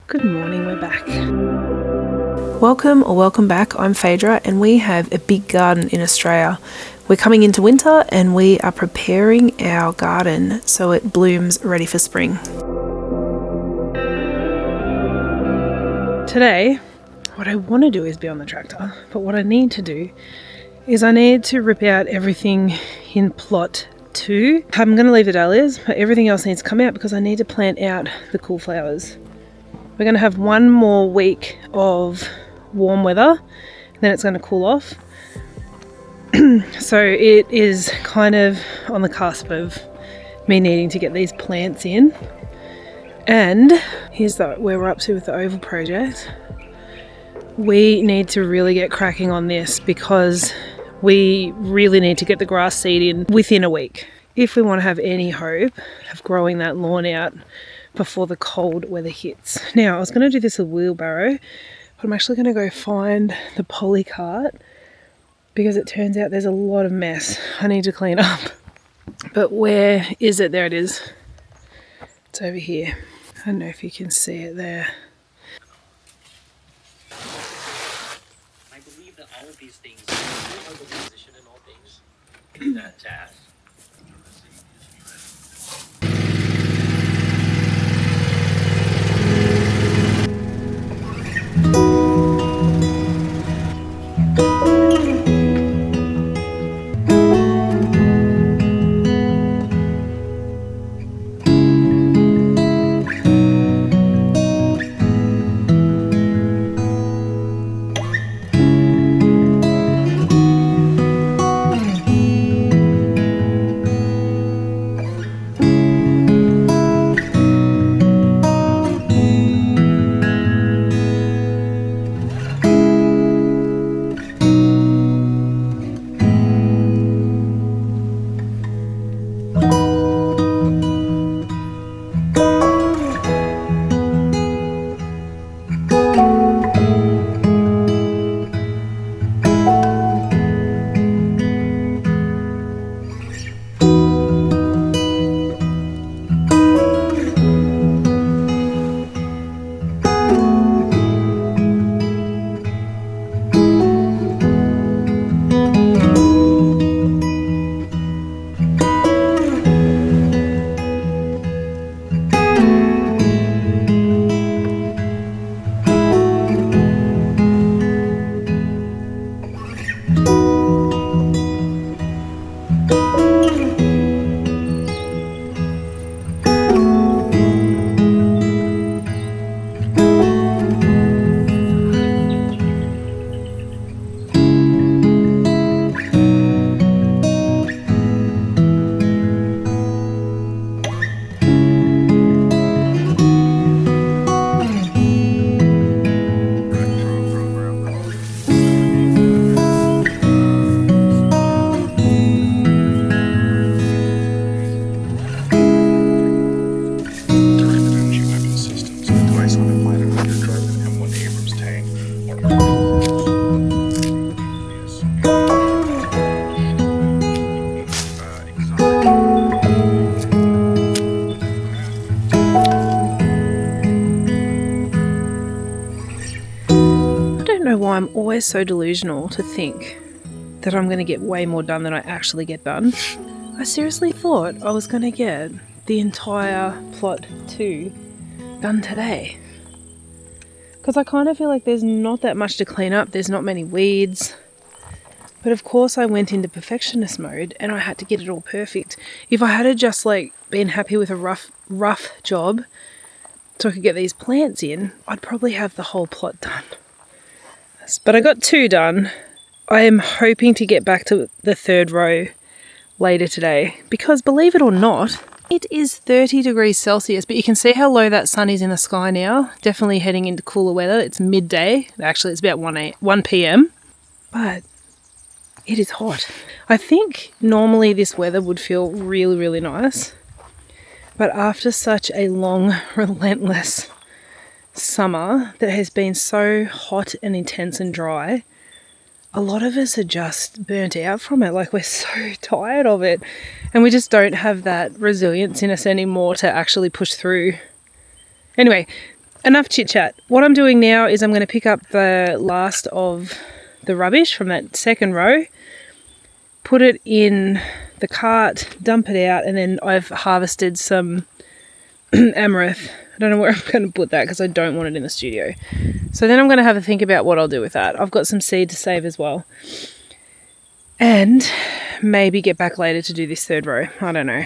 Good morning, we're back. Welcome back. I'm Phaedra and we have a big garden in Australia. We're coming into winter and we are preparing our garden so it blooms ready for spring. Today, what I want to do is be on the tractor, but what I need to do is I need to rip out everything in plot 2. I'm going to leave the dahlias, but everything else needs to come out because I need to plant out the cool flowers. We're going to have one more week of warm weather, then it's going to cool off. So it is kind of on the cusp of me needing to get these plants in. And here's where we're up to with the oval project. We need to really get cracking on this because we really need to get the grass seed in within a week if we want to have any hope of growing that lawn out before the cold weather hits. Now, I was going to do this with a wheelbarrow, but I'm actually going to go find the poly cart because it turns out there's a lot of mess I need to clean up. But where is it? There it is. It's over here. I don't know if you can see it there. I believe that all of these things are the position in all things in that task. I'm always so delusional to think that I'm going to get way more done than I actually get done. I seriously thought I was going to get the entire plot 2 done today. Because I kind of feel like there's not that much to clean up, there's not many weeds. But of course I went into perfectionist mode and I had to get it all perfect. If I had just been happy with a rough job so I could get these plants in, I'd probably have the whole plot done. But I got 2 done. I am hoping to get back to the 3rd row later today because, believe it or not, it is 30 degrees Celsius, but you can see how low that sun is in the sky now. Definitely heading into cooler weather. It's midday. Actually, it's about 1 p.m. But it is hot. I think normally this weather would feel really, really nice. But after such a long, relentless summer that has been so hot and intense and dry, a lot of us are just burnt out from it. Like, we're so tired of it and we just don't have that resilience in us anymore to actually push through. Anyway, enough chit chat. What I'm doing now is I'm going to pick up the last of the rubbish from that second row, put it in the cart, dump it out, and then I've harvested some amaranth. I don't know where I'm going to put that because I don't want it in the studio. So then I'm going to have a think about what I'll do with that. I've got some seed to save as well. And maybe get back later to do this third row. I don't know.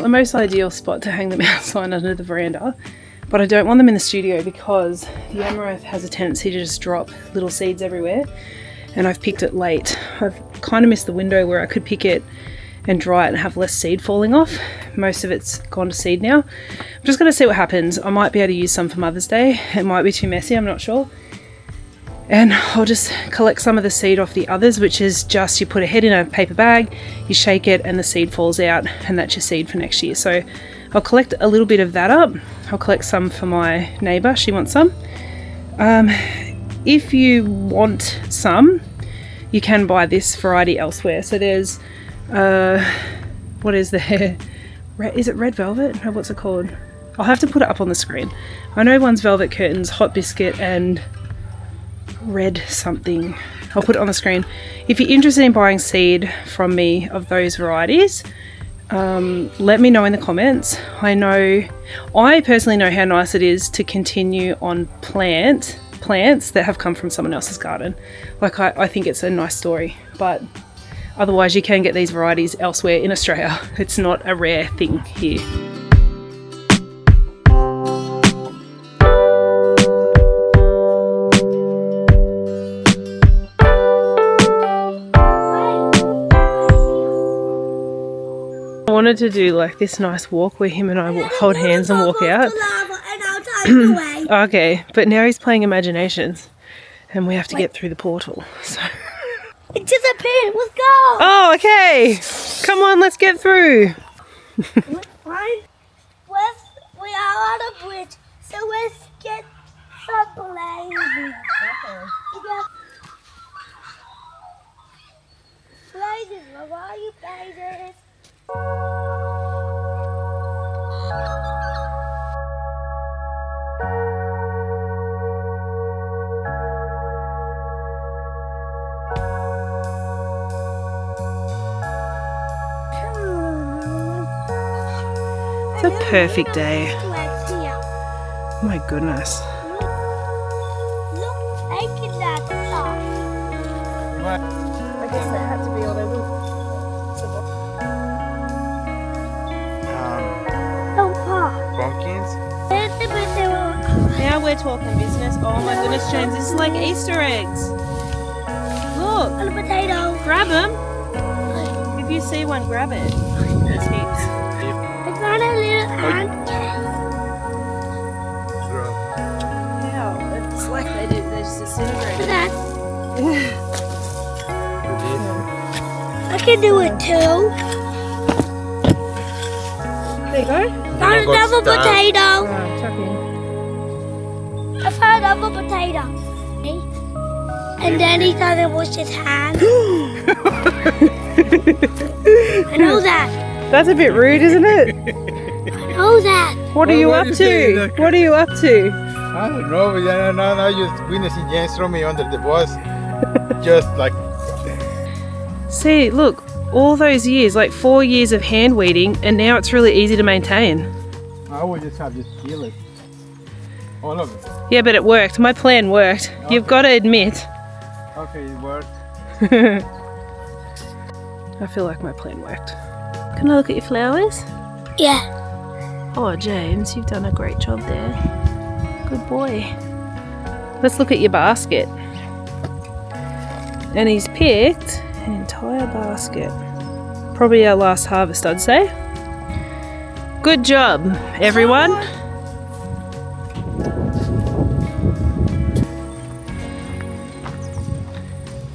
Most ideal spot to hang them outside under the veranda, but I don't want them in the studio because the amaranth has a tendency to just drop little seeds everywhere, and I've picked it late. I've kind of missed the window where I could pick it and dry it and have less seed falling off. Most of it's gone to seed now. I'm just going to see what happens. I might be able to use some for Mother's Day. It might be too messy, I'm not sure. And I'll just collect some of the seed off the others, which is just you put a head in a paper bag, you shake it and the seed falls out, and that's your seed for next year. So I'll collect a little bit of that up. I'll collect some for my neighbour, she wants some. If you want some, you can buy this variety elsewhere. So there's, what is there? Is it red velvet? No, what's it called? I'll have to put it up on the screen. I know one's velvet curtains, hot biscuit, and red something. I'll put it on the screen. If you're interested in buying seed from me of those varieties, let me know in the comments. I personally know how nice it is to continue on plants that have come from someone else's garden. Like I think it's a nice story, but otherwise you can get these varieties elsewhere in Australia. It's not a rare thing here. I wanted to do like this nice walk where him and I hold hands and walk out. Okay, but now he's playing imaginations and we have to get through the portal. So. It disappeared. Let's go. Oh, okay. Come on, let's get through. We are on a bridge, so let's get some blazes. Blazes, where are you, blazes? It's a perfect day. My goodness. Look, taking that off. I guess that had to be all there was. Pumpkins? Now we're talking business. Oh my goodness, James, this is like Easter eggs. Look, And a potato. grab them. If you see one, grab it. There's heaps. I found a little ant. Wow, it's like they just disintegrated. That. I can do it too. There you go. Found another potato. Right, tuck in. I found another potato. See? And then he doesn't wash his hands. I know that. That's a bit rude, isn't it? Oh, that. What are Well, you what up do you say, to? Doc? What are you up to? I don't know, but now just witnessing James throw me under the bus. Just like, See, look, all those years, like 4 years of hand weeding, and now it's really easy to maintain. I would just have just kill it. All of it. Yeah, but it worked. My plan worked. You've got to admit. Okay, it worked. I feel like my plan worked. Can I look at your flowers? Yeah. Oh, James, you've done a great job there. Good boy. Let's look at your basket. And he's picked an entire basket. Probably our last harvest, I'd say. Good job, everyone.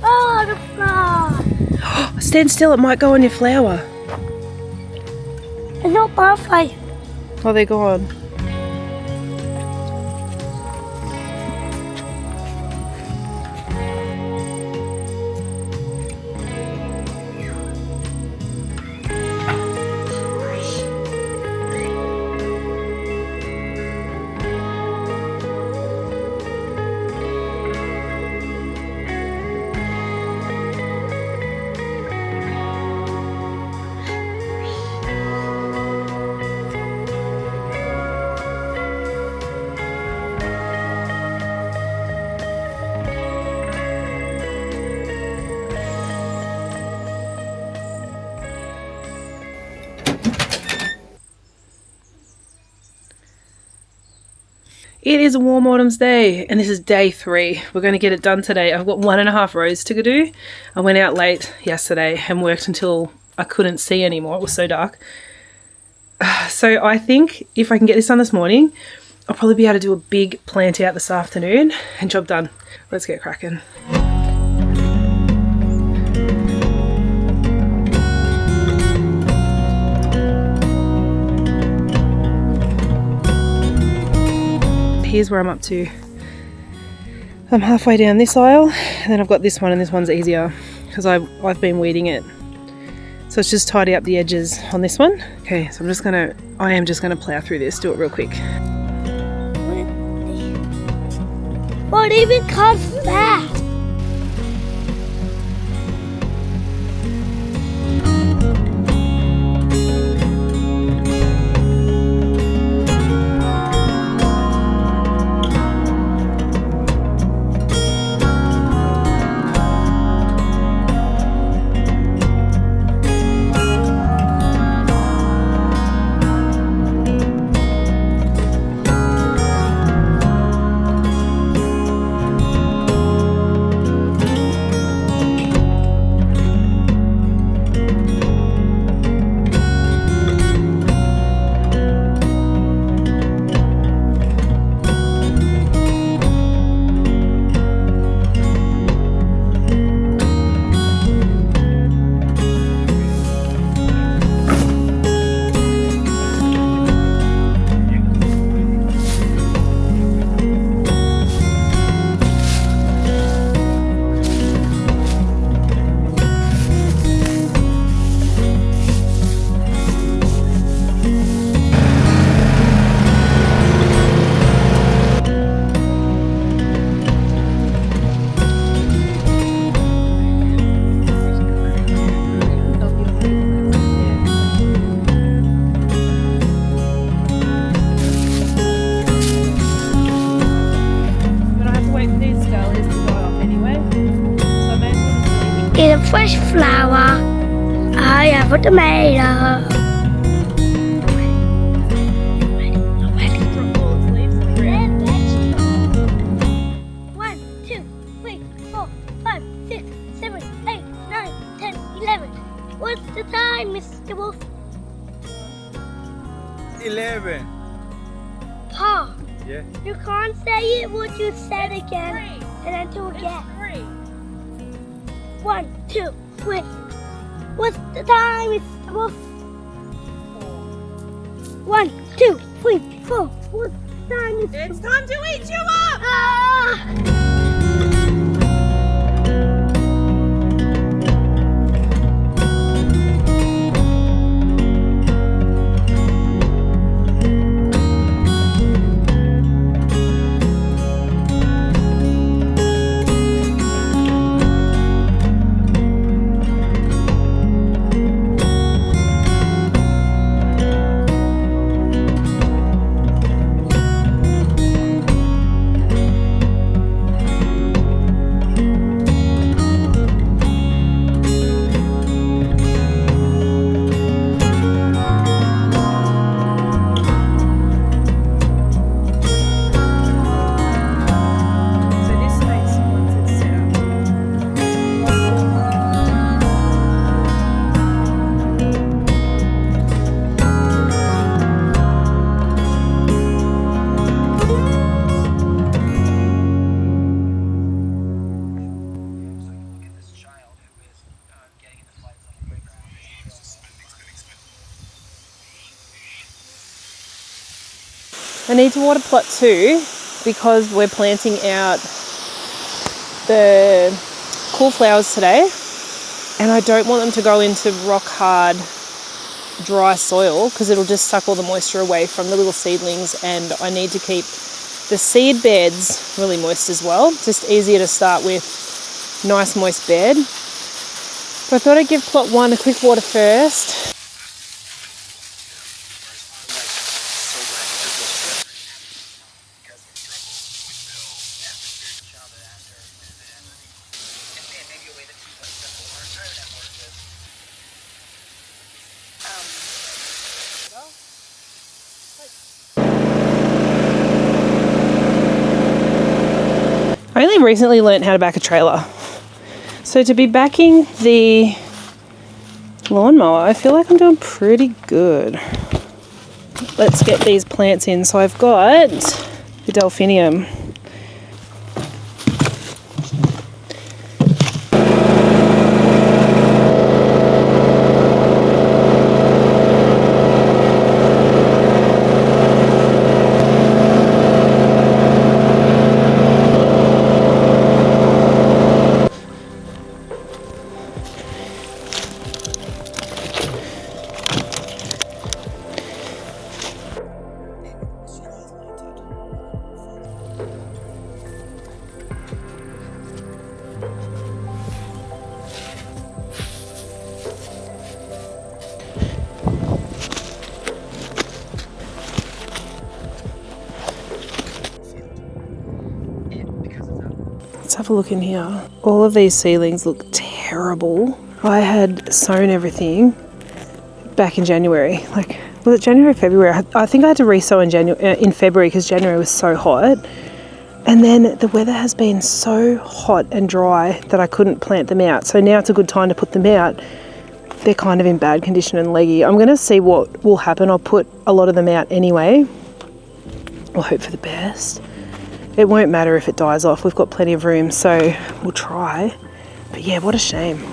Oh, the flower. Stand still, it might go on your flower. There's no butterfly. Oh, they're gone. It is a warm autumn's day, and this is day 3. We're going to get it done today. I've got 1.5 rows to do. I went out late yesterday and worked until I couldn't see anymore. It was so dark. So I think if I can get this done this morning, I'll probably be able to do a big plant out this afternoon and job done. Let's get cracking. Here's where I'm up to. I'm halfway down this aisle, and then I've got this one, and this one's easier because I've been weeding it. So it's just tidy up the edges on this one. Okay, so I am just gonna plow through this, do it real quick. What even comes that? In a fresh flower, I have a tomato. Red vegetable. 1, 2, 3, 4, 5, 6, 7, 8, 9, 10, 11. What's the time, Mr. Wolf? 11. Pa, Yeah. you can't say it what you said again, and then do again. 1, 2, 3. What's the time, Mr. Wolf? 1, 2, 3, 4. What's the time, Mr. It's time to eat you up! Ah! I need to water plot 2 because we're planting out the cool flowers today, and I don't want them to go into rock hard dry soil because it'll just suck all the moisture away from the little seedlings, and I need to keep the seed beds really moist as well. Just easier to start with, nice moist bed. So I thought I'd give plot 1 a quick water first. I only recently learnt how to back a trailer. So to be backing the lawnmower, I feel like I'm doing pretty good. Let's get these plants in. So I've got the delphinium. Let's have a look in here. All of these seedlings look terrible. I had sown everything back in January. Like, was it January, February? I think I had to re-sow in February because January was so hot. And then the weather has been so hot and dry that I couldn't plant them out. So now it's a good time to put them out. They're kind of in bad condition and leggy. I'm going to see what will happen. I'll put a lot of them out anyway. We'll hope for the best. It won't matter if it dies off. We've got plenty of room, so we'll try. But yeah, what a shame.